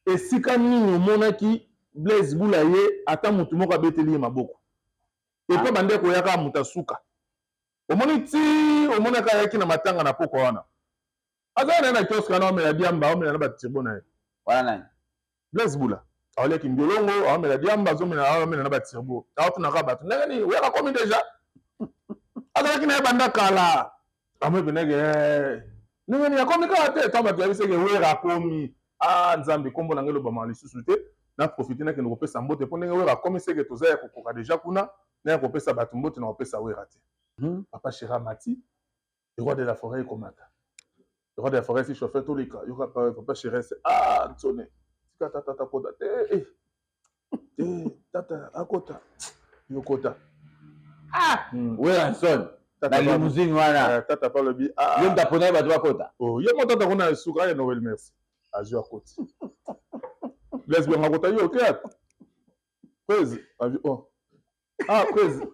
esika nini omonaki Blaise Bula ye ata mutu moko abeteli maboko epe bande koyaka muta suka omoni ti omonaka yaki na matanga na poko wana azana na kiosk na omela diamba omela na batirbo na ye wana nani Blaise Bula awaleki mbiolongo awamela diamba omela na batirbo aotunaka bato ndenge nini oyaka komi deja azalaki na ye banda kala amebeneke ndenge nini akomi kaka te to bato yabiseke wera akomi nzambe kombo na ngai lobama lisusu te na profite nakende kopesa mbote mpo ndenge wera akomi seke toza ya kokoka deja kuna na ya kopesa bato mbote na kopesa wera te papa Chéra Mati le roi de la forêt ekomata le roi de la forêt si chauffeur toleka yoka papa Chéra nsone tika tata kota te tata akota yokota wera nsone na limousine wana tata pa lobi yo mtapona bato bakota ye mo tata kuna suka aye Noël merci azwi akoti Blaise Bula ngakota yo théâtre Kwezi Kwezi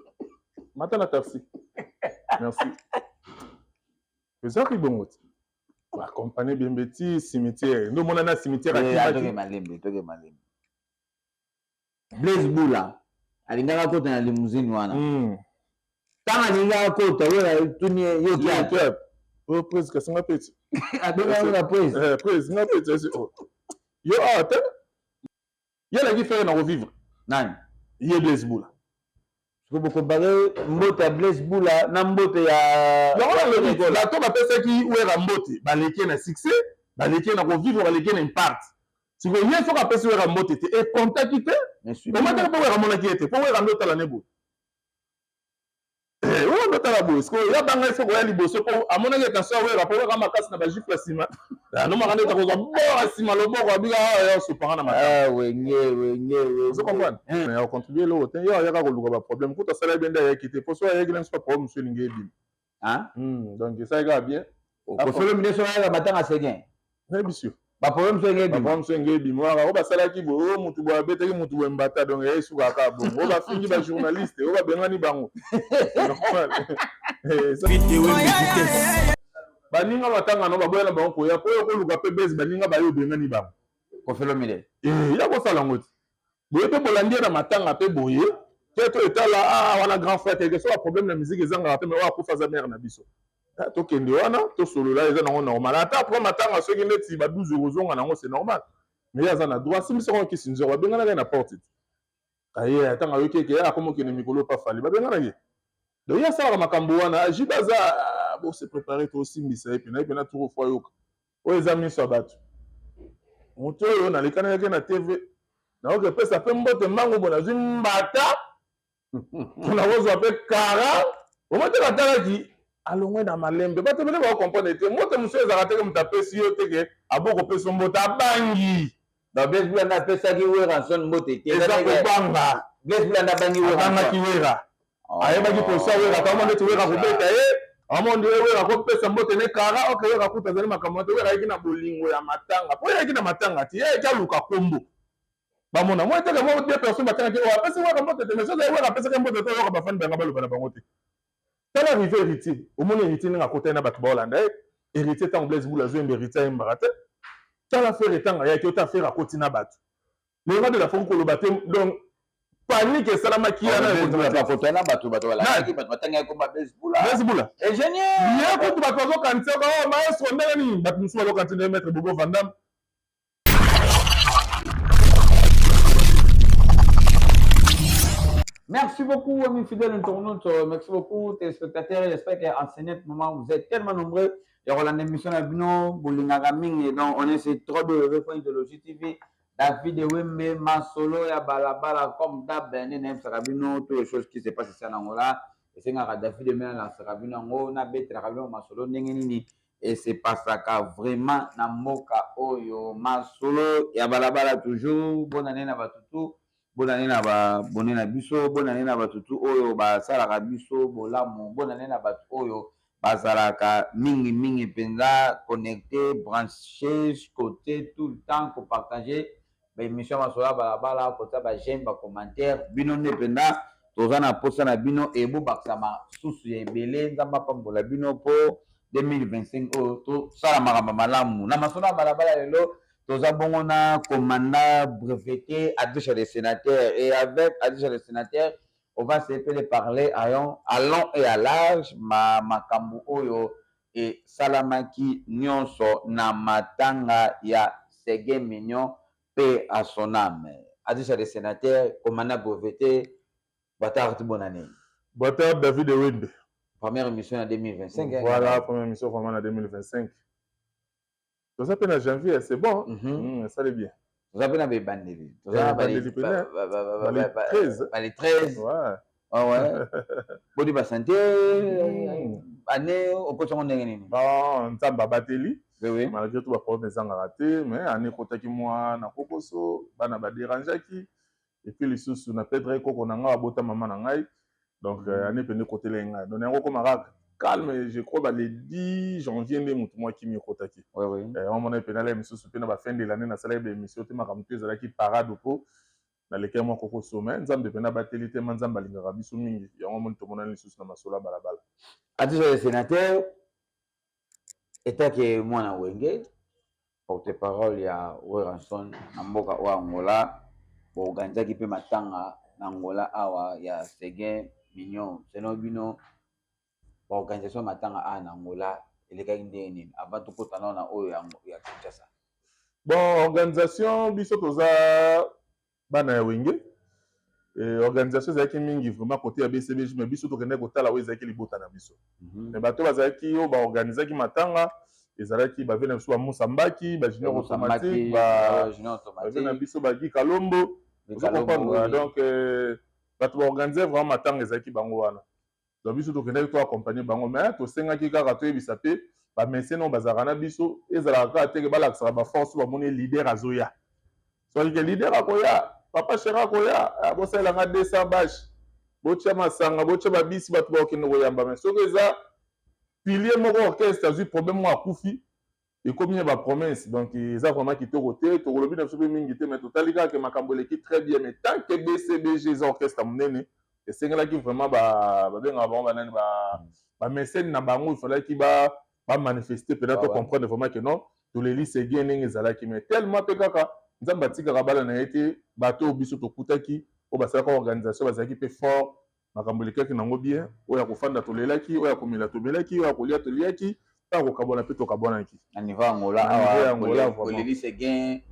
mata na taxi merci ezaki bongo te bacompagne bembeti cimetière ndo mona na cimetière toke malembe Blaise Bula alingaka kota na limousine wana tanga alingaka kota wera tuni yo théâtre Kwezi kasinga peti adonga Kwezi Kwezi nga peti yo te yalaki fere na revivre nani ye Blaise Bula bokompare mbote ya Blaise Bula na mbote ya bato bapesaki wera mbote baleki na succès baleki na kovivre baleki na impact sikoyo ye soki apesi wera mbote te ekontaki te omataka mpo wera amonaki ye te mpo wera ndo otala ne boye oyo ndo otala boye sikoyo ya banga soki oya liboso mpo amonaki attention ya wera mpo wera makasi na bagifle nsima nomaka nde takozwa bora nsima loboko abika ya osopanga na matanga ozo comprendre mais akontribue eloko te yo ayaka koluka baproblème kuta asala bien nde ayaki te mpo so ayaki nanso baproblème mosu elingi ebima donc esalaka bien kofelo mine so ayaka matanga segien nayebi sûr baproblème so enge ebima waka oyo basalaki boye oyo mutu boye abetaki mutu boye mbata donc eyesukaka bongo oyo bafingi bajournaliste oyo babengani bango baninga matanga no baboya na bango koya po oyo koluka mpe bese baninga bayo obengani bango kofelo mine ya kosala yango te boye mpe bolandi ye na matanga mpe boye te to etala wana grand frère quelque soit problème na musique ezangaka te me oyo akufa aza mare na biso tokende wana tosolola eza nango normal ata apres matanga soki neti ba 12 kozonga nango c'est normal mais ye aza na droit simisoko kisi nzoro babenganaka ye na porte aye atanga yoki eke ye akomokende mikolo pa fali babenganaka ye donc ye asalaka makambo wana jibe aza bose préparé tosimbisa ye pena ye pena toko fo yoka oyo eza miso ya bato moto oyo nalekanaki na tv naoki epesa mpe mbote mbango bo nazwi mbata mpona kozwa mpe kara omoteka atalaki alongwe na malembe bato bele bakokomprendre te mbote mosu ezalaka teke moto apesi yo teke abokopesa mbote abangi Blaise Bula nde apesaki wera nsone mbote te eza kobanga Blaise Bula nde abangaki wera ayebaki posa wera kama ndeti wera kobeta ye amondi wera kopesa mbote ne kara oke wera kuta azali makambo te wera ayeki na bolingo ya matanga po ayeki na matanga te ye ayeki aluka kombo bamona moi teke mo de personne batangaki oyo apesi wera mbote te mais soki wera apesaki mbote te oyoka bafani banga baloba na bango te tala arrivé héritier omoni héritier ndenge akotani na bato baolanda ye héritier ntango Blaise Bula azwemba héritier ayembaka te tala fere ntango ayaki ota fere akoti na bato lenga de la foki koloba te donc panique esalamaki yana bato balalaki bato batangaki komba Blaise Bula ingénieur ye kutu bato bazokantisaka o maestro ndenge nini bato mosusu bazokantisi nde maître Bobo Van Damme. Merci beaucoup, amis fidèles internautes. Merci beaucoup, téléspectateurs. J'espère qu'en ce moment, vous êtes tellement nombreux. Il y aura l'émission à Bino, Boulingagaming, et donc on est sur trop de Idéologie TV. David Wembe, Masolo, ya Balabala, comme d'hab, Nenem Sarabino, toutes les choses qui se passent ici en Angola. Et c'est un David Wembe, Sarabino, Angola, Bet, Rabino, Masolo, Nengenini. Et c'est pas ça qu'a vraiment, Namoka, Oyo, Masolo, ya Balabala toujours. Bonne année à Batutu. Bonne année na ba bonne na biso bonne année na batutu oyo ba salaka biso bolamu bonne année na batu oyo ba salaka mingi penza connecté branché côté tout le temps pour partager ba émission masola balabala côté ba j'aime ba commentaire bino ne penda tozana posa na bino et bo baksama susu ya ebele nzamba pambola bino po 2025 oyo to sala makamba malamu na masola balabala lelo Tous avons un commandant breveté adjoint des sénateurs. Et avec adjoint des sénateurs, on va se de parler à long et à large. Makambu oyo et Salamaki nyonso na matanga ya Sege Mignon paix à son âme. Adjoint des sénateurs, commandant breveté, Bata bonne année. Bata David Ewende. Première émission en 2025. Voilà, première émission vraiment en 2025. Tout ça peine en janvier, c'est bon. Ça allait bien. Tout ça peine en bandeli. Tout ça les 13. Les 13. Ouais. Ah ouais. Bodi ba santé. Année au coach on est nini. Bon, Nzamba Bateli. Oui. Malgré tout, ba problème des raté, mais année kotaki moi na kokoso, bana ba dérangeaki. Et puis les sous na pedre koko na nga bota maman na ngai. Donc année pene côté lenga. Donc on comme calme, je crois le 10 janvier ndé moi qui mi kotaki. Oui. On m'a pena la émission pena ba fin de l'année na sala émission te makamtu ezala ki parade po. Na lequel moi koko sommet nzambe pena bateli te manzamba lingaka biso mingi. Yango mon to mona les sous na masola balabala. Adjoint le sénateur état que moi na wenge porte-parole ya Weranson na mboka wa Angola bo ganzaki pe matanga na Angola awa ya Sege Mignon seno bino organisation matanga a na Angola elekaki ndeni avant tout kotana na oyo ya Kinshasa. Bon, organisation biso toza bana ya wenge. Organisation zaki mingi vraiment côté ya BCBJ mais biso to kende kotala we zaki libota na biso. Mais bato bazaki yo ba organiser ki matanga ezalaki ba vena biso ba Musambaki ba junior automatique ba vena biso ba Gi Kalombo donc bato ba organiser vraiment matanga ezaki bango wana. Donc biso to kende to accompagner bango mais to senga ki kaka to ebisa pe ba messeno bazaka na biso ezalaka te ke balakisa ba force ba moni leader azoya. So ke leader akoya papa Chera koya bosala nga 200 bash bocha masanga bocha babisi batu ba okende koyamba mais soki eza pilier moko orchestre azui problème mo akufi et comme ba promesse donc eza vraiment kitoko te to kolobi na biso mingi te mais totali kaka makambo eleki très bien mais tant que BCBG eza orchestre monene esengelaki vraiment ba benga bango banani ba mécène na bango il fallait ki ba manifester peut-être comprendre vraiment que non to les lycées bien ndenge ezalaki mais tellement pe kaka nzamba tikaka bala na ete bato biso tokutaki o basalaka organisation bazalaki pe fort makambo elekaki nango bien oyo akofanda tolelaki oyo akomela tomelaki oyo akolia toliaki oyo akokabwana mpe tokabwanaki na niveau Angola awa kolelisa gain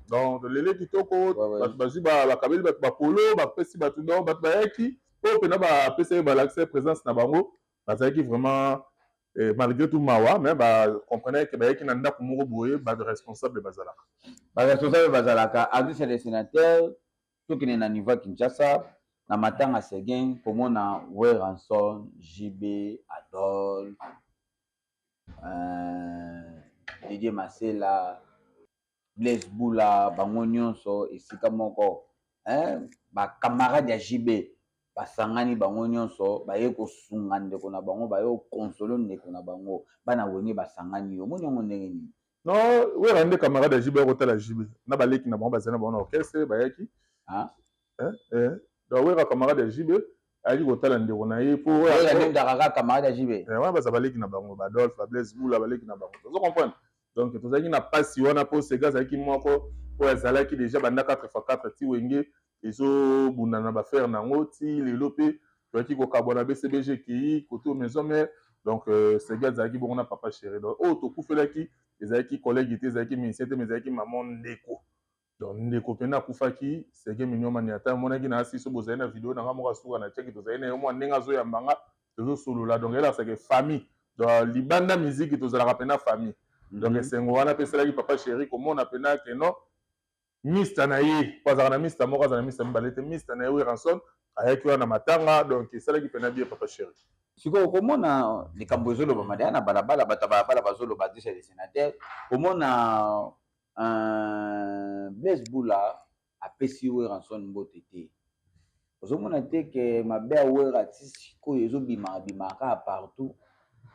donc tolele kitoko bato bazwi bakabeli bato bapolo bapesi bato donc bato bayaki oyo mpena bapesaki balakisa présence na bango bazalaki vraiment malgré tout mawa mais comprenait que bayaki na ndako moko boye ba responsable bazalaka adjoint des sénateurs tokende na niveau Kinshasa na matanga Segen komona Weranson JB Adol Didier Masela Blaise Boula bango nyonso esika moko ba camarade ya JB basangani bango nyonso baye kosunga ndeko na bango baye konsolo ndeko na bango bana wenge basangani yo moni ndenge nini non wera nde camarade ya JB kotala JB na baleki na bango bazana bango na orchestre bayaki donc wera camarade ya JB ayaki kotala ndeko na ye po wera nde ndakaka camarade ya JB wana baza baleki na bango ba Adolphe ba Blaise Boula baleki na bango tozo comprendre donc tozalaki na pasi wana po sega azalaki moko oyo azalaki déjà banda 4x4 ti wenge ezobunda na bafere nango ti lelo mpe toyaki kokabwana BCBG kei kote maison mare donc sega azalaki bongo na papa Chéri donc oyo tokufelaki ezalaki collègue te ezalaki ministère te mais ezalaki mama ndeko donc ndeko mpena akufaki Sege Mignon mani ata amonaki na asi so bozali na video nanga moko asuka na tiaki tozali na ye mwa ndenge azoyambanga tozosolola donc elakisaka famille donc libanda miziki tozalaka mpena famille donc esengo wana mpe esalaki papa Chéri komona mpena ke non mista na ye po azalaka na mista moko azala na mista mibale te mista na ye Weranson ayaki wana na matanga donc esalaki mpena bien papa Chéri sikoyo komona likambo ezolobama deya na balabala bato ya balabala bazoloba adjoint des sénateurs komona Blaise Boula apesi Weranson mbote te ozomona te ke mabe ya wera ti sikoyo ezobimaka partout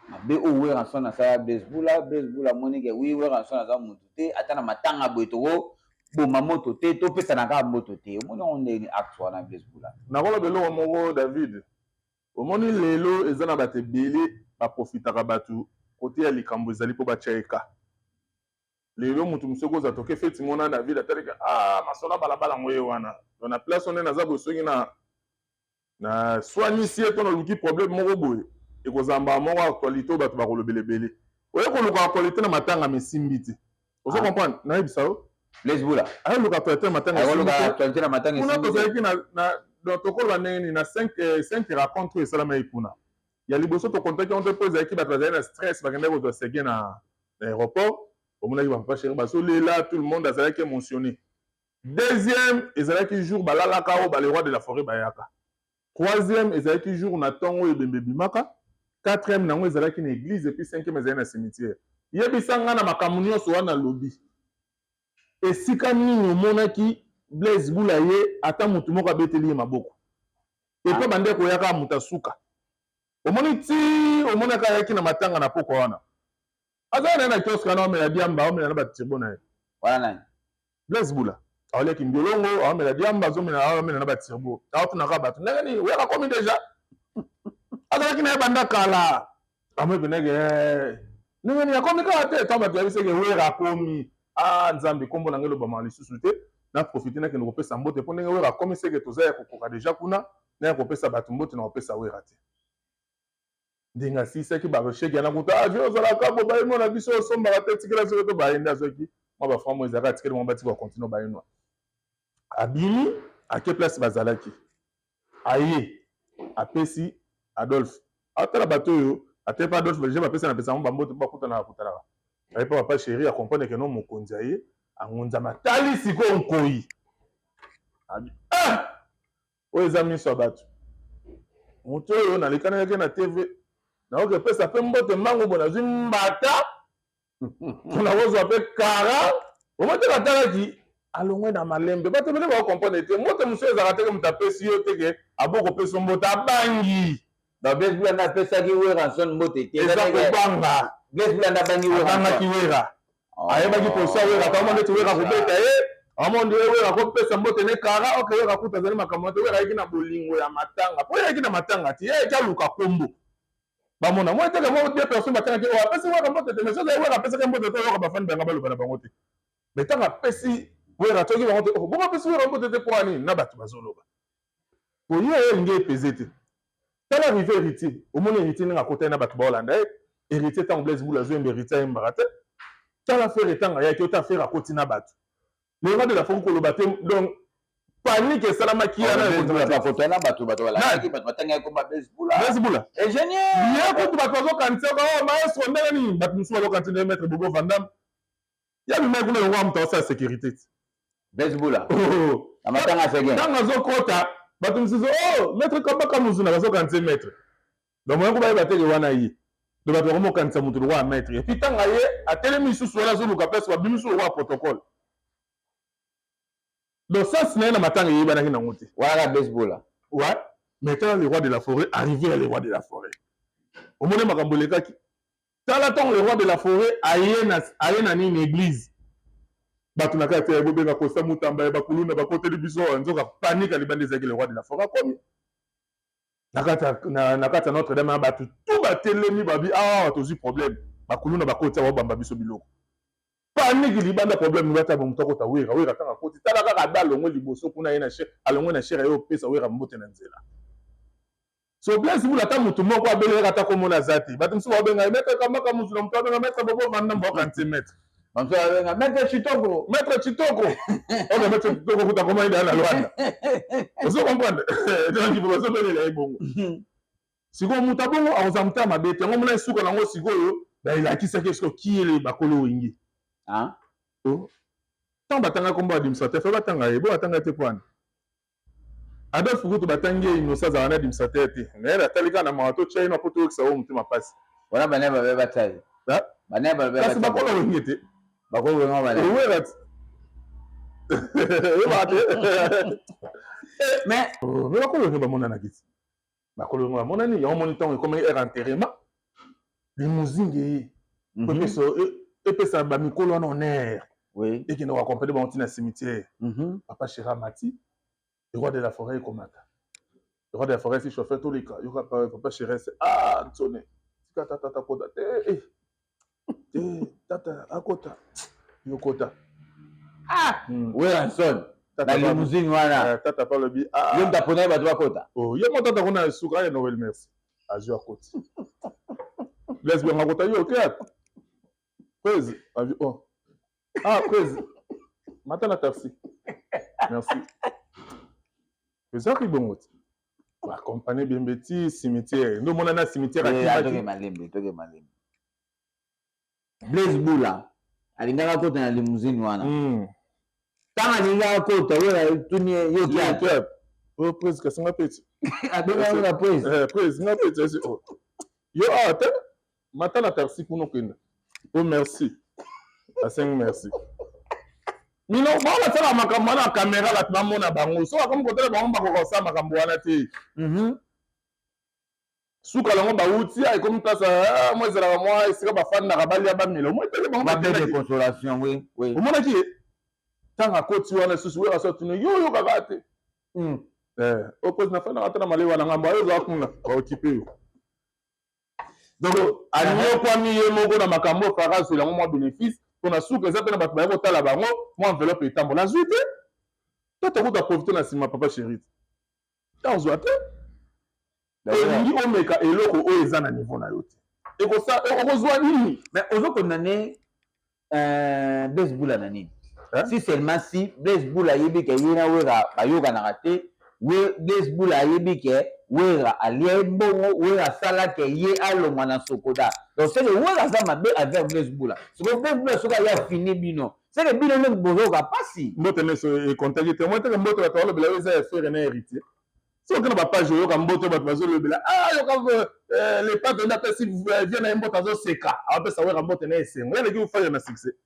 mabe oyo Weranson asala Blaise Boula amoni ke wi Weranson aza motu te ata na matanga boye toko boma moto te topesana kaka moto te omoni yango ndeni acte wana Blaise Boula nakoloba eloko moko David omoni lelo eza na bato ebele baprofitaka bato kote ya likambo ezali mpo batya eka lelo mutu musoko za toke feti mona na ville atalika masolo balabala ngoye wana na place on est na za bosoki na soignisi eto na luki problème moko boye ekozamba moko actualité bato bakolobelebele oye koluka actualité na matanga mesimbi te ozo comprendre nayebisa yo Blaise Boula ayoluka actualité na matanga actualité na matanga kuna tozalaki na tokoloba ndenge nini na 5 rencontre oyo esalamaki kuna ya liboso tokontaki onte mpo ezalaki bato bazali na stress bakendaki kozwa sege na aéroport omonaki bapapa chéri bazolela tout le monde azalaki émotionné deuxième ezalaki jour balalaka oyo baleroi de la forêt bayaka troisième ezalaki jour na ntongo oyo ebembe bimaka quatrième nango ezalaki na église epuis cinquième ezalaki na cimetière yebisa nga na makambo nyonso wana lobi esika nini omonaki Blaise Boula ye ata mutu moko abeteli ye maboko epe bandeko oyaka mutu asuka omoni ti omonaka ayaki na matanga na poko wana azala na ye na kioske wana omela diamba omela na batirbo na ye wana nani Blaise Boula aoleki mbiolongo aomela diamba azomela na batirbo aotunaka bato ndenge nini oyaka komi deja azalaki na ye banda kala amoepeneke ndenge nini akomi kaka te to bato yabiseke wera akomi nzambe kombo na ngai lobama lisusu te na profite nakende kopesa mbote mpo ndenge wera akomi seke toza ya kokoka deja kuna na ya kopesa bato mbote na kopesa wera te ndenge asilisaki barecheke yana kuta avion ozalaka bo bayino na biso osombaka te tikela soki to bayende azwaki mwa baframo ezalaka atikeli mwa bati bakontinue bayino abimi ake place bazalaki aye apesi Adolphe atala bato oyo ate pa Adolphe deja bapesa na pesa mo bambote bakutana bakutanaka aye pa papa chéri akomprendre ke no mokonzi aye angonzama tali sikoyo nkoyi oyo eza miso ya bato moto oyo nalekanaki na tv naokepesa mpe mbote mbango bo nazwi mbata mpona kozwa mpe kara omoteka atalaki alongwe na malembe bato bele bakokomprendre te mbote mosu ezalaka teke moto apesi yo teke abokopesa mbote abangi Blaise Boula nde apesaki wera son mbote te eza kobanga Blaise Boula nde abangaki wera ayebaki posa wera akamwa ndeti wera kobeta ye amondi wera kopesa mbote ne kara oke wera kuta azali makambo te wera ayeki na bolingo ya matanga mpo ayeki na matanga ti ye eki aluka kombo bamona mo eteke mo de personne batangaki oyo apesi wera mbote te mais soki wera apesaki mbote te oyoka bafani banga baloba na bango te mais ntango apesi wera toki bango te bongo apesi wera mbote te mpo ani na bato bazoloba po ye elingi epeze te tala arrivé héritier omoni héritier ndenge akotani na bato baolanda ye héritier ntango Blaise Boula azwemba héritier ayembaka te tala fere ntango ayaki ota fere akoti na bato lelo de la fongo koloba te donc panique esalamaki yana bato balalaki bato batangaki komba Blaise Boula ingénieur ye kutu bato bazokanisa maestro ndenge nini bato mosusu bazokanisa nde maître Bobo Vandam ya bimai kuna longo amuta osala sécurité te Blaise Boula amatanga sege ntango azokota bato mosusu maître Kabaka Muzuna bazokanisa maître donc moyango bayeba teke wana ye donc bato bakomokanisa moto lokwa ya maître epuis ntango ye atelemi lisusu wana azoluka place babimi lisusu lokwa ya protocole donc sens na ye na matanga eyebanaki nango te wana Blaise Boula ouais maintenant le roi de la forêt arrivé à le roi de la forêt omoni makambo elekaki tala ntango le roi de la forêt aye na nini église bato na kati ya bobenga kosa mutamba ya bakuluna bakoteli biso nzoka panique libanda ezalaki le roi de la forêt akomi na kati ya notre dame ya bato tu batelemi babi awa tozwi problème bakuluna bakoti awa bamba biso biloko panique libanda problème bata moto akota wera ntango akoti tala kaka ada alongwe liboso kuna ye alongwe na shere ye opesa wera mbote na nzela so Blaise Boula ata motu moko abelelaka ata komona aza te bato mosusu babenga maître Kabaka Muzuna moto abenga maître Bobo Vandam baokanisi maître maître Chitoko oyo maître Chitoko kuta koma ida na Rwanda ozo comprendre donc bazobelela ye bongo sikoyo moto abongo akozala motema mabe te yango mona esuka nango sikoyo elakisaki sikoyo kiyele bakolo oyingi ntango batanga kombo administrateur fe batanga ye bo batanga te pwana Adolphe kutu batangi ye inosa azala na administrateur te mais atali kaka na marato tia ino apo toyokisa oyo motema pasi wana bane babe batai kasi bakolo oyingi te owera te oyebaka te mais bakolo oyingi bamonanaki te bakolo oyingi bamonani yango moni ntango ekomaki aire enterrement limuzinge ye epesa bamikolo wana honneur ekende koakompane bango ntina cimetière papa Chéra Mati le roi de la forêt ekomata le roi de la forêt si chauffeur toleka yoka papa Chéra nsone tika tata kota te tata akota Yokota. Ah, Weranson. Tata La limousine, voilà. Tata pas le bi. Il y a un taponnet, il va kota. Oh, il y a mon tata qu'on a soukra et Noël merci. Azur à côté. Laisse bien ma côté, ok. Prez. Oh. Ah, Prez. Matin la taxi. Merci. Mais ça qui bon. Va accompagner bien petit cimetière. Nous, mon a cimetière à Toge malembe. Blaise Boula. Alingaka kota na limousine, voilà. Tant alingaka kota, voilà, tuni yokia. Oh, Prez, qu'est-ce qu'on a fait? Abeka la Prez. Prez, on a fait. Oh. Yo, attends. Matin la taxi pour nous. Oh, merci. Aseng merci. Mino ba sala makambo na caméra la tmamona bango. So comme côté bango ba ko sa makambo wana te. Suka lango ba uti ay comme ça moi zela moi esika ba fan na kabali ya ba milo. Moi tele bango ba de consolation oui. O mona ki tanga koti wana susu we aso tunu yo kaka te. O pose na fa na atana male wana ngamba yo za kunga ba occupé yo. Donc anyo kwa mi ye moko na makambo fara sur lango moi bénéfice. On a su que ça peut pas être kotala bango moi enveloppe et tambo la suite toi tu as profiter na sima papa chéri ta ozwa te elingi omeka eloko oyo eza na niveau na yo te ekosa okozwa nini mais ozo condamner Blaise Boula na nini si seulement si Blaise Boula yebi ke yena wera bayoka na raté Blaise Boula yebi ke wera alie mbongo wera sala ke ye alongwa na sokoda donc c'est le wera za mabe avec Blaise Boula so Blaise Boula soka ya fini bino c'est que bino nem bozoka pasi mbote ne so contacté moi te mbote ba tolo bela eza frère na héritier so kana ba page yo ka mbote ba bazo le bela yo ka les pattes na pesi vient na mbote azo seka ape sa wera mbote na esengo yele ki vous faire na succès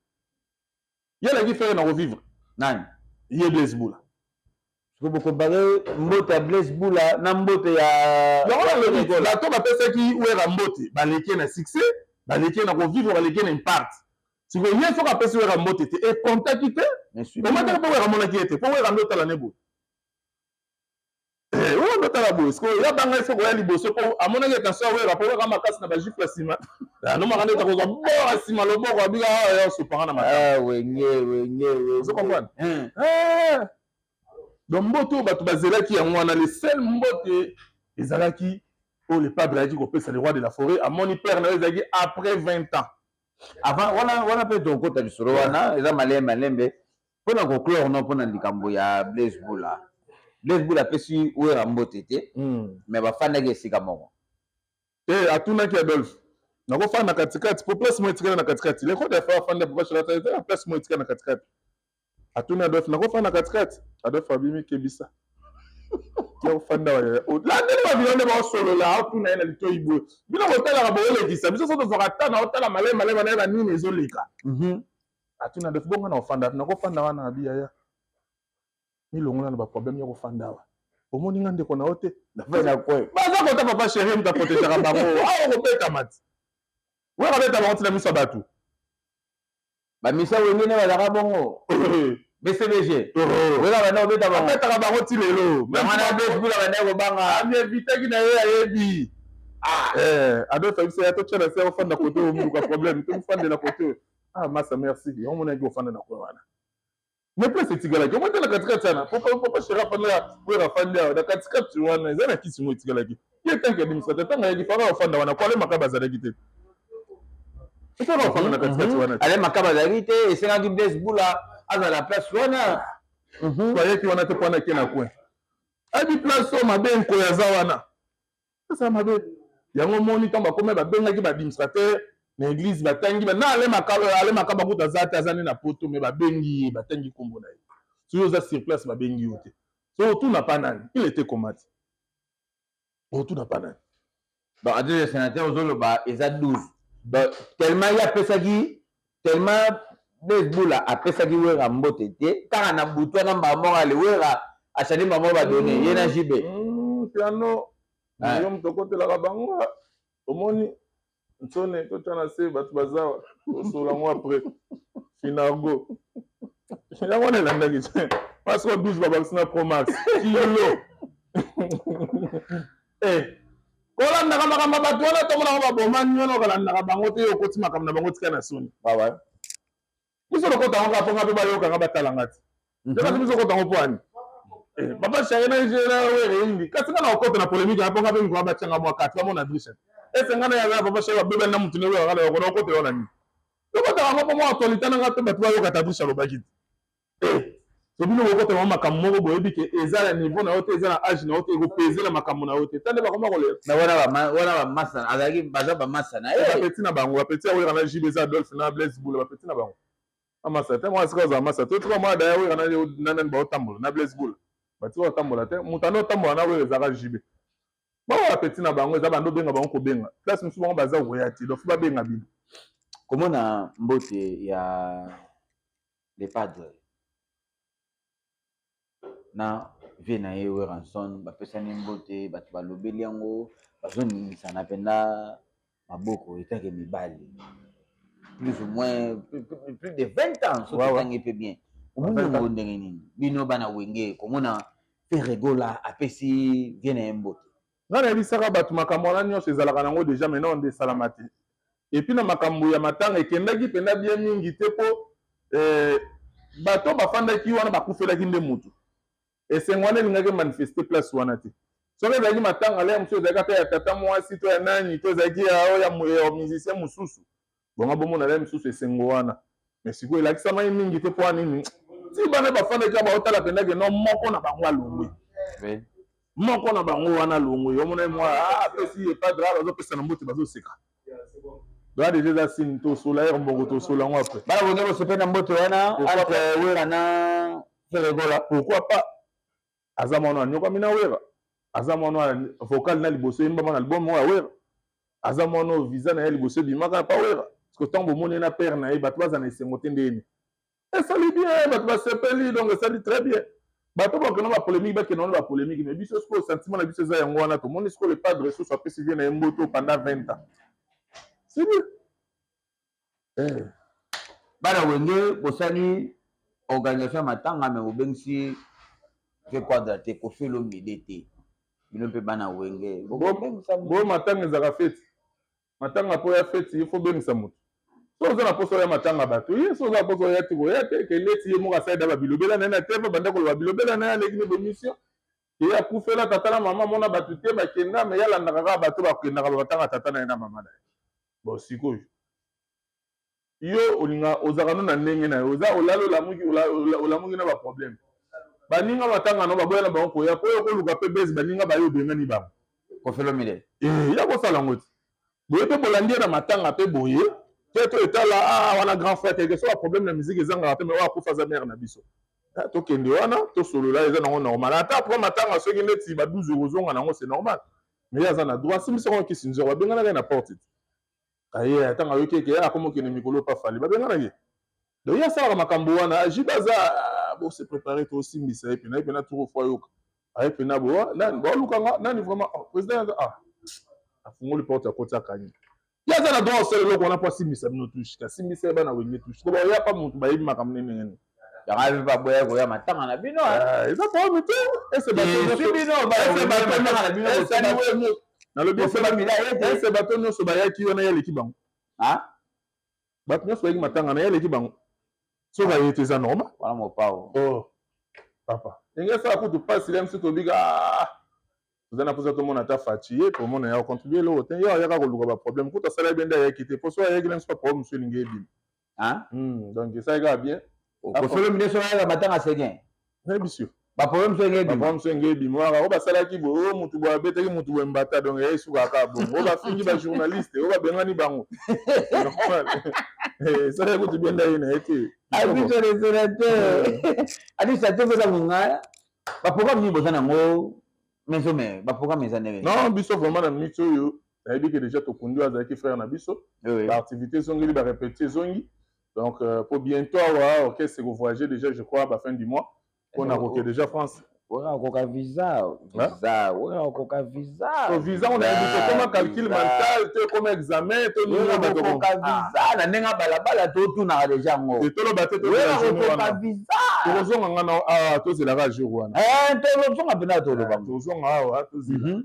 yele ki faire na revivre nani ye Blaise Boula vous comparez mbote ya Blaise Boula na mbote ya la to bapesaki wera mbote baleki na succès baleki na revivre baleki na impact si vous voyez soka pesi wera mbote te et contacté te comment ta wera mona ki ete po wera mbote la nebo wera mbote la bo sko ya banga so ko ya liboso po amona ke kanso wera po wera makasi na ba jifla sima no makande ta ko zo bo sima lo bo ko biga ya so panga na mata wenye vous comprenez donc mbote bato bazelaki yango wana le seul mbote ezalaki oyo le peuple ayaki kopesa le roi de la forêt amoni père na yo ezalaki après 20 ans avant wana mpe tokota lisolo wana eza malembe mpona koclore no mpona likambo ya Blaise Boula apesi wera mbote te mais bafandaki esika moko atunaki Adolphe nakofanda na katikati po place mo etikala na katikati leko defa afanda papa chelata eza place mo etikala na katikati atuni Adolphe nakofanda na katikati Adolphe abimi kebisa kia ofanda landeli babilo nde baosolola atuna ye na litoi boye bino kotalaka boolekisa biso so tozwaka ta na otala malema na ye banini ezoleka atuni Adolphe bonga na ofanda nakofanda wana abiyaya milongola na baproblème ya kofanda awa omoni nga ndeko na yo te baza kota papa chéri mutu aprotegeaka bango awa kobeta mati weka beta bango ntina miso ya bato bamisa wengene bazaka bongo BCBG weka banda kobeta bango abetaka bango ti lelo wana Blaise Boula banda kobanga amievitaki na ye ayebi Adolphe abisa ya totyala se ofanda kote oyo muluka problème tomufandela kote oyo masa merci omonaki ofanda na kwe wana mais place etikalaki omoi te na katikati wana papa chéri afandela wera afandi awa na katikati wana eza na kisi mo etikalaki ye tanke administrateur ntango ayaki faka ofanda wana ko ale makaba azalaki te etaka ofanda na katikati wana ale makaba azalaki te esengaki Blaise Boula azala place wana ayeki wana te mpo wana ake na coin abi place oyo mabe nkoya aza wana eza mabe yango moni ntango bakomi babengaki baadministrateur na église batangi na ale makaba kuta aza te aza nde na poto me babengi ye batangi nkombo na ye soki oza sur place babengi yo te so otuna pa nani il était komati otuna pa nani bon adjoint le sénateur ozoloba eza 12 donc tellement ye apesaki tellement Blaise Boula apesaki wera mbote te kaka na butu wana mbamoko ale wera achani mbamoko badone ye na jibe piano yo moto okotelaka bango omoni nsone totya na se bato bazawa osola yango apres finargo yango wana elandaki parce que 12 babakisi na promax kilo kolandaka makambo bato wana tomonaka babomani wana okalandaka bango te okoti makambo na bango tika na soni biso lokota ngo ngapo ngape bayoka nga batalanga ti kasi biso kota ngo poani papa chéri na jera were indi kasi nga na okota na polémique ngapo ngape ngwa bachanga mwa 4 bamona Drichen ese nga na ya papa chéri babebe na mutu ne we ngala yoko na okota yona ni lokota ngo po mwa actualité na ngape batu bayoka ta Drichen lobaki so bino okota mwa makambo moko boyebi ke eza na niveau na yote eza na âge na yote ekopese na makambo na yote tande bakoma kolera na wana ba massa azaki baza ba massa na bapeti na bango bapeti awera na JB za Adolphe na Blaise Boule bapeti na bango amasa te moi sika za massa to tuka moi daya wera na nani ba otambola na Blaise Boule bati ba otambola te mutano otambola na wera za JB ba bapeti na bango eza bando benga bango ko benga place musu bango baza royati do fu ba benga bino komona mbote ya les padres na vie na ye Weranson bapesani mbote bato balobeli yango bazoningisana mpena maboko etake mibali plus ou moins plus de 20 ans soki etangi mpe bien omonango ndenge nini bino bana wenge komona Ferregola apesi vie na ye mbote nga nayebisaka bato makambo wana nyonso ezalaka nango déjà maintenant nde esalama te epuis na makambo ya matanga ekendaki mpena bien mingi te mpo bato bafandaki wana bakufelaki nde mutu esengo wana elingaki manifeste place wana te soki ezalaki matanga le mosusu ezalaki ata ya tata mwasi to ya nani to ezalaki ya musicien mosusu bonga bomona le mosusu esengo wana mais sikoyo elakisama mingi te mpo wana nini ti bana bafandaki baotala pendaki no moko na bango alongwe moko na bango wana alongwe omona mwa apesi epadre bazopesa na mbote bazoseka doa deja eza sini tosola ere mbongo tosola yango apres bana bonge bosepe na mbote wana entre wera na Ferregola pourquoi pas aza mwana anyokami na wera aza mwana vocal na liboso yembama na album ya wera aza mwana visa na ye liboso ebimaka na pa wera parce que ntango bomoni na père na ye bato baza na esengo te ndeni esali bien bato basepeli donc esali très bien bato bakena bapolémique bakena wana bapolémique mais biso sikoyo sentiment na biso eza yango wana tomoni sikoyo le padre susu apesi vie na ye mboto pendant 20 ans c'est bien bana wenge bosali organisation ya matanga me bobengisi fe quadrate kofelo mide te bino mpe bana wenge bo matanga ezaka feti matanga mpo ya feti ifo bengisa moto so oza na poso ya matanga bato ye so oza na poso ya ti koya te keleti ye moko asaida babilobela na ye na te babanda koloba bilobela na ye aleki ne bemission ye akufela tata na mama mona bato te bakenda me yalandaka kaka bato bakendaka babatanga tata na ye na mama na ye bon sikoyo yo olinga ozaka no na ndenge na ye oza olala olamuki na baproblème baninga batanga no baboya na bango koya po yo koluka mpe bese baninga bayo obengani bango kofelo mide ya kosala yango te boye mpe bolandi na matanga mpe boye te to etala wana grand frère quelque soit problème na musique ezangaka mpe me oyo akufa aza mare na biso tokende wana tosolola eza nango normal ata apres matanga soki neti ba 12 kozonga nango c'est normal mais ye aza na droit simisoko kisinzor babenganaka ye na porte aye atanga yoki eke akomokende mikolo pa fali babenganaki donc ye asalaka makambo wana jiba aza bose préparé tosimbisa ye pena ye pena toko fo ayoka aye pena bolukanga nani vraiment président afungoli porte akoti akani ye aza na droit osala eloko wana mpo asimbisa bino tushe kasimbisa ye bana wenge tushe koba oya pa motu bayebi makambo nenengeni yango ayebi baboya koya matanga na bino eza problème te ese bato nyonso bayaki wana ye aleki bango bato nyonso bayaki matanga na ye aleki bango so baye te eza normal wana mopao papa ndenge esala kutu mpasi le mosu tobika toza na mposa tomona ata faci ye tomona ya kocontribue eloko te ye ayaka koluka baproblème kutu asala ye bien nde ayaki te poso ayaki le mosu pa problème mosu elingi ebima donc esalaka bien kofelo mide so ayaka matanga segien nayebisi baproblème so enge ebima so enge ebima waka oyo basalaki boye oyo mutu boye abetaki mutu boye mbata donc ye esukaka bongo oyo bafingi bajournaliste oyo babengani bango esalaki kutu bien nde ye na ye te abiso restaurateur administrateur koza mongaya baprogramme nini boza nango meso me baprogramme eza ndenge non biso vraiment na minute oyo nayebi ke déjà tokundi oyo azalaki frère na biso baactivité ezongeli barépété ezongi donc pour bientôt awa orchestre ekovoyager déjà je crois ba fin du mois mpona koke déjà France okoka visa okoka visa on a dit comme calcul mental te comme examen to okoka visa na ndenge balabala totunaka déjà ngo toloba te okoka visa tozonga ngana tozelaka jour wana tozonga mpena tozonga awa tozela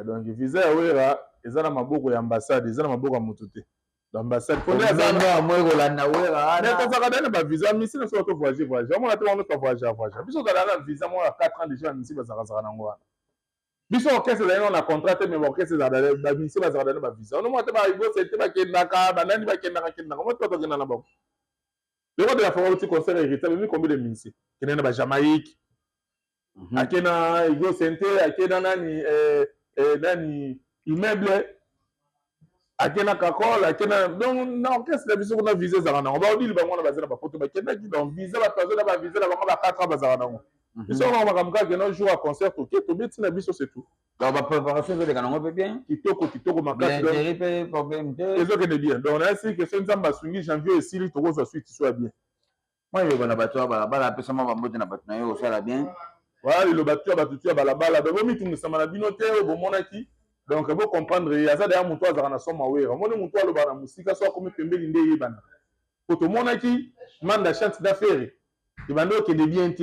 donc visa ya wera eza na maboko ya ambassade eza na maboko ya motu te l'ambassade On a besoin moi Rolanda Wera. mais quand ça regarde ba visa misi na so to voyager on a tellement pas voyager biso dans la visa moi 4 ans déjà misi bazaka nango wana biso orchestre là on a contraté mais orchestre za ba misi bazaka na ba visa on mo te ba igo c'était ba kendaka banani ba kendaka mo to to na ba le roi de la forêt petit concert hérité mais combien de misi kena ba Jamaïque akena igo sente akena nani nani immeuble akena kakol akena donc na orchestre la biso na visa za na on va dire bango na bazela ba photo ba kena ki donc visa ba tozo na ba visa la bango ba 4 ans bazala nango biso on va comme que no jour à concert OK to beti na biso c'est tout donc ba préparation de kanango pe bien kitoko makasi donc donc problème de ezo que de bien donc on a si que c'est nzamba sungi janvier et sili to ko suite soit bien moi yo bana bato bala pesa ma bambote na bato na yo ça la bien voilà le bato ya bato ya balabala donc mi tungisama na bino te bo monaki donc vous comprendre aza derrière muto azaka na soma wera moni muto aloba na musika so akomi pembeli nde yebana poto monaki manda chance d'affaires ibando ke de bien te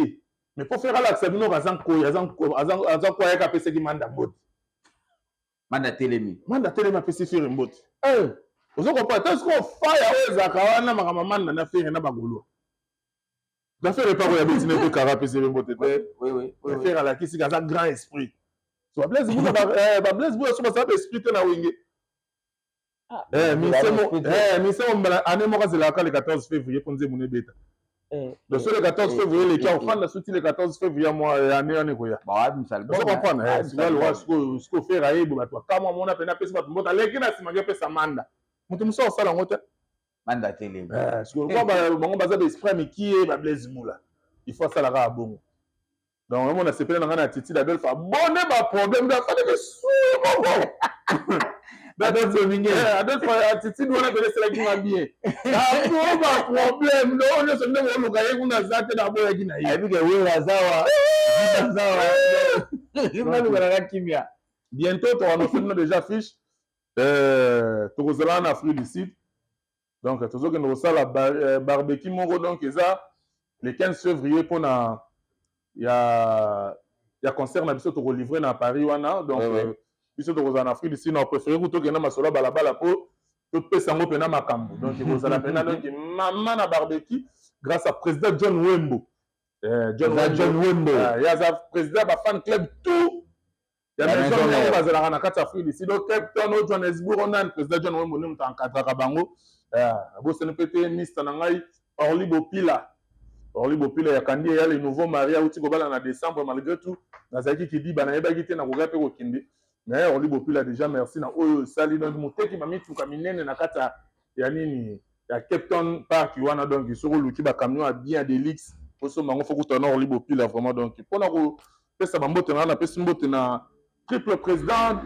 mais pour faire la sabino azan ko ya ka pesa ki manda mboti manda telemi pesa faire mboti ozo comprendre est-ce qu'on fire ezaka wana makama manda na faire na bagolo d'affaires pas ya bitine pe kara pesa mboti oui faire la kisi kaza grand esprit so Blaise Bouba Blaise Bouba so ba esprit na wenge misemo mbala année moka zela ka le 14 février pour nze mune beta donc sur le 14 février les cas on prend la suite le 14 février moi année koya ba misal bon comprendre c'est là loi ce qu'on fait raé bo batwa kama mona pena pesa bat mbota leki na sima ke pesa manda mutu muso sala ngota manda télé ce qu'on va bango baza d'esprit mais qui est ba Blaise Bouba il faut ça la ra bongo donc on a sepelé dans la titi la belle fa bonne ba problème da fa de sou Adolphe Titi doit appeler cela qui va bien. Pas problème, non, on est sur le local, on a zaté d'abord à Guinée. Et puis que oui, bientôt, on a déjà fiche. Tu vas en Afrique du Sud. Donc, tu vas nous la barbecue Moro, donc, le 15 février, pour il y a concert, on a livré dans Paris, donc. Biso to en Afrique du Sud on préfère que to na masolo balabala po to pesa ngo pena makambo donc il faut la pena donc maman na barbecue grâce à président John Wembo John Wembo il y a président ba fan club tout il y a maison na bazala na kati Afrique du Sud donc Cape Town au Johannesburg on a président John Wembo nous encadrer ka bango bo se ne pété ministre na ngai Orly Bopila ya kandi ya le nouveau marié uti ko bala na décembre malgré tout nazaki ki di bana yeba kité na ko gape ko kindi mais Orly Bopila déjà merci na oyo sali donc moteki mami tuka minene na kata ya nini ya Cape Town park wana donc isoko luki ba camion a bien delix poso mango faut que Orly Bopila vraiment donc pona ko pesa bambote na pesa mbote na triple président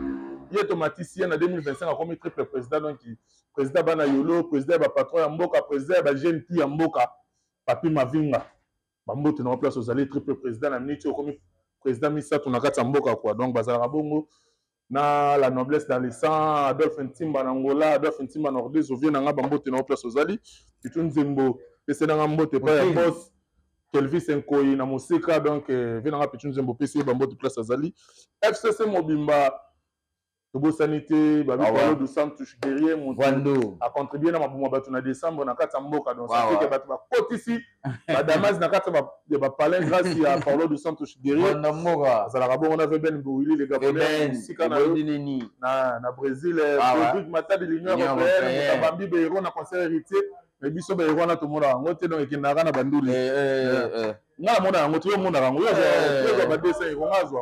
yeto maticien na 2025 a comme triple président donc président bana yolo président ba patron ya mboka président ba jeune pi ya mboka papi mavinga bambote na place aux allées triple président na minute comme président misato na kata mboka quoi donc bazala bongo na la noblesse dans le sang Adolphe Ntimba na Angola Adolphe Ntimba na Rodez ovie na nga bambote na place ozali pitu nzembo pese na nga mbote pa ya boss Kelvis Nkoyi na Mosika donc vie na nga pitu nzembo pese bambote place ozali FCC Mobimba Tobo Sanité babi Paulo dos Santos guerrier Mondo a contribué na mabuma batu na décembre na kata mboka donc ça fait que batu ba kotisi ba damas na kata ba palais grâce à Paulo dos Santos guerrier na mboka ça la rabo on avait Ben Bouili les Gabonais sika na Brésil Rodrigue Mata de l'Union européenne Bambi Beiro na concert héritier mais biso Beiro na to mona ngote donc ekendaka na banduli nga mona ngote yo mona ngo yo ba dessin ko ngazwa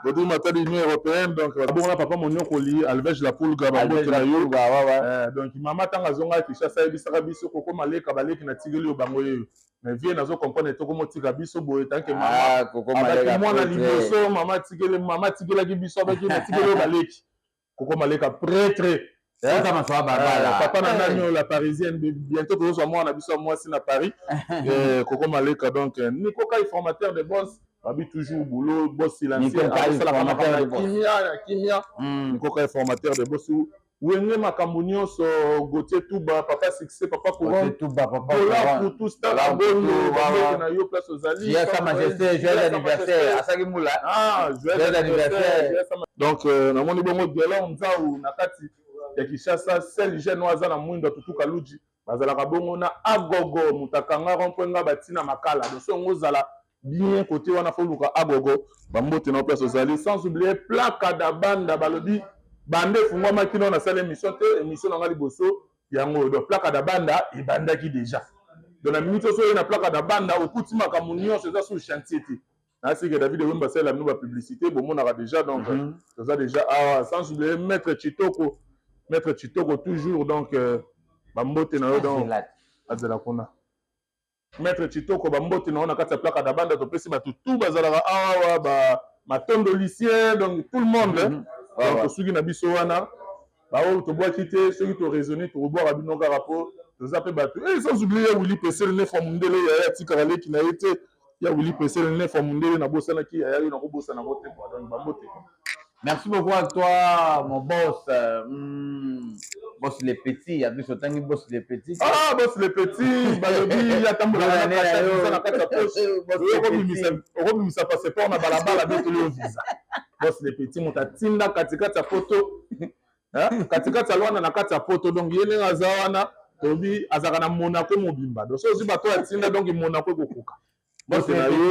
Rodrigue Mata de l'Union européenne donc bon papa monyo koli Alvege la poule ga bango na yo donc mama tanga zonga Kishasa ebisaka biso koko maleka baleki na tigeli yo bango yo mais vie nazo comprendre to komo tika biso boye tanke mama koko maleka mwana liboso mama tigela ki biso ba ki na tigeli yo baleki koko maleka prêtre ça m'a fait papa na nani la parisienne bientôt tous soit moi na biso moi si na Paris koko maleka donc Nico Kai formateur de boss babi toujours boulot boss silencieux formateur de kimia Nico Kai formateur de boss wenge makambo nyonso Gauthier Touba papa succès papa courant Touba papa pour tout ça la bonne na yo place aux alliés sa majesté joyeux anniversaire asaki mula joyeux anniversaire donc na moni bongo de là on za na kati ya Kinshasa sel jeune aza na mwindo tutuka luji bazalaka bongo na agogo mutakanga rompwenga batina makala donc so ngozala bien côté wana fo luka agogo bambote na place ozali sans oublier plaka da banda balobi bande fungwama kino na salle émission te émission na ngali boso yango donc plaka da banda ebandaki déjà donc la minute so na plaka da banda okuti makambo nyonso eza sur chantier te ainsi que David Wemba c'est la nouvelle publicité bon on aura déjà donc ça déjà sans oublier maître Chitoko toujours donc bambote na yo donc azela kuna maître Chitoko bambote na kati ya plaka da banda to pesi ba tout bazalaka awa ba matondo lycée donc tout le monde donc soki na biso wana ba o to bois quitter ceux qui to raisonner to boire abino ka rapport to zape bato et sans oublier Willy Pessé le nef mundele ya tikala ki na été ya Willy Pessé le nef mundele na bosana ki ya na ko bosana bote quoi donc bambote. Merci beaucoup à toi, mon boss. Boss les petits, il y a plus autant que boss les petits. Ah, boss les petits, balobi, il y a tant de ça passe pas, on a balabala avec le visa. Boss les petits, mon tatinda, katika ta photo. Katika ta lwana na kata photo, donc yene azawana, tobi, azakana Monaco mobimba. Donc, so, si bato atinda, donc Monaco kokuka. Boss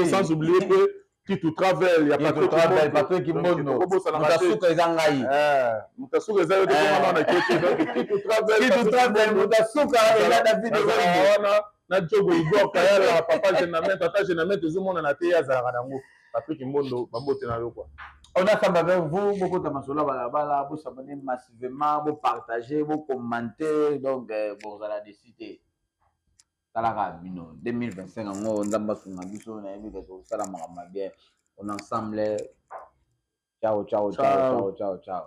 sans oublier que qui tout travel, il y a pas de travel, Patrick Kimbono, Mutasuka Zangai. Mutasuka Zangai, qui tout travel, Mutasuka et la David na Jogo Igor Kayala, papa Genamètre, tata Genamètre, tout le monde a été à Zaradango. Patrick Kimbono, Bambote na yo quoi. On a ça avec vous, beaucoup de masola balabala, vous s'abonnez massivement, vous partagez, vous commentez, donc vous allez décider. 2025 on ensemble ciao ciao ciao ciao ciao ciao